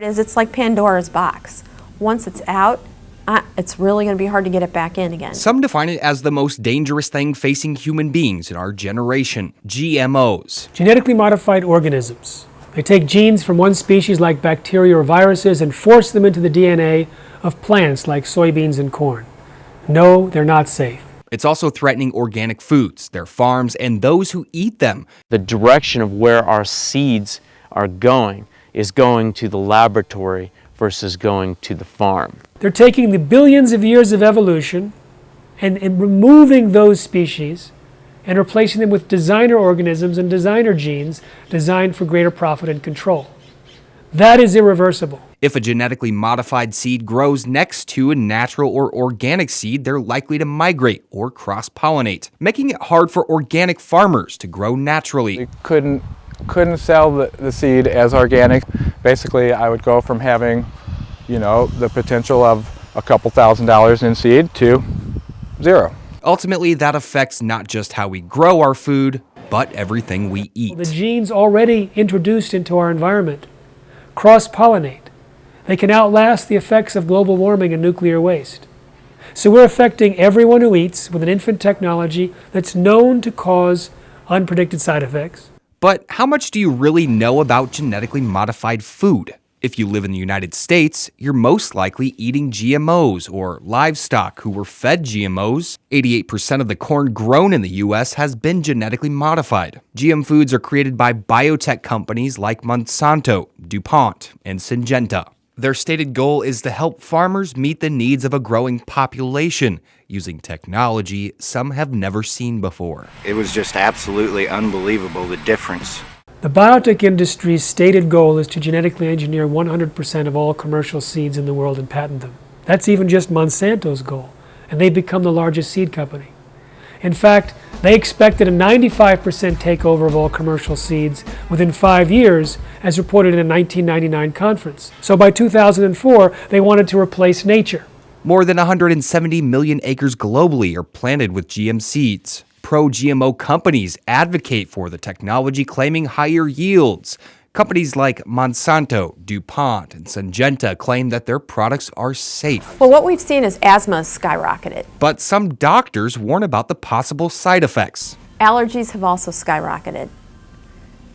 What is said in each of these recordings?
It's like Pandora's box. Once it's out, it's really going to be hard to get it back in again. Some define it as the most dangerous thing facing human beings in our generation, GMOs. Genetically modified organisms. They take genes from one species like bacteria or viruses and force them into the DNA of plants like soybeans and corn. No, they're not safe. It's also threatening organic foods, their farms, and those who eat them. The direction of where our seeds are going is going to the laboratory versus going to the farm. They're taking the billions of years of evolution and removing those species and replacing them with designer organisms and designer genes designed for greater profit and control. That is irreversible. If a genetically modified seed grows next to a natural or organic seed, they're likely to migrate or cross-pollinate, making it hard for organic farmers to grow naturally. We couldn't sell the seed as organic. Basically, I would go from having, the potential of a couple $1,000s in seed to zero. Ultimately, that affects not just how we grow our food, but everything we eat. The genes already introduced into our environment cross-pollinate. They can outlast the effects of global warming and nuclear waste. So we're affecting everyone who eats with an infant technology that's known to cause unpredicted side effects. But how much do you really know about genetically modified food? If you live in the United States, you're most likely eating GMOs or livestock who were fed GMOs. 88% of the corn grown in the U.S. has been genetically modified. GM foods are created by biotech companies like Monsanto, DuPont, and Syngenta. Their stated goal is to help farmers meet the needs of a growing population using technology some have never seen before. It was just absolutely unbelievable, the difference. The biotech industry's stated goal is to genetically engineer 100% of all commercial seeds in the world and patent them. That's even just Monsanto's goal, and they've become the largest seed company. In fact, they expected a 95% takeover of all commercial seeds within 5 years, as reported in a 1999 conference. So by 2004, they wanted to replace nature. More than 170 million acres globally are planted with GM seeds. Pro-GMO companies advocate for the technology, claiming higher yields. Companies like Monsanto, DuPont, and Syngenta claim that their products are safe. Well, what we've seen is asthma has skyrocketed. But some doctors warn about the possible side effects. Allergies have also skyrocketed.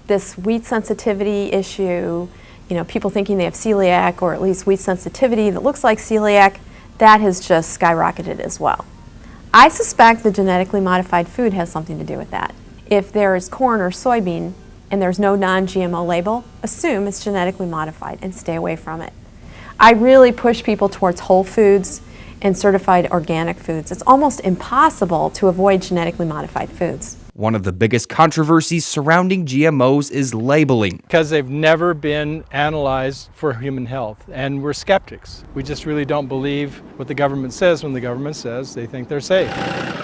This wheat sensitivity issue, people thinking they have celiac or at least wheat sensitivity that looks like celiac, that has just skyrocketed as well. I suspect the genetically modified food has something to do with that. If there is corn or soybean and there's no non-GMO label, assume it's genetically modified and stay away from it. I really push people towards whole foods and certified organic foods. It's almost impossible to avoid genetically modified foods. One of the biggest controversies surrounding GMOs is labeling. Because they've never been analyzed for human health, and we're skeptics. We just really don't believe what the government says when the government says they think they're safe.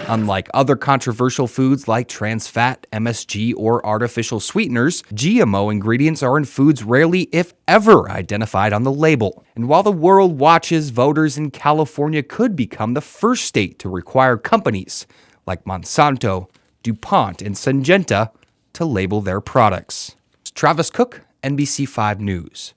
Unlike other controversial foods like trans fat, MSG, or artificial sweeteners, GMO ingredients are in foods rarely, if ever, identified on the label. And while the world watches, voters in California could become the first state to require companies like Monsanto, DuPont, and Syngenta to label their products. Travis Cook, NBC5 News.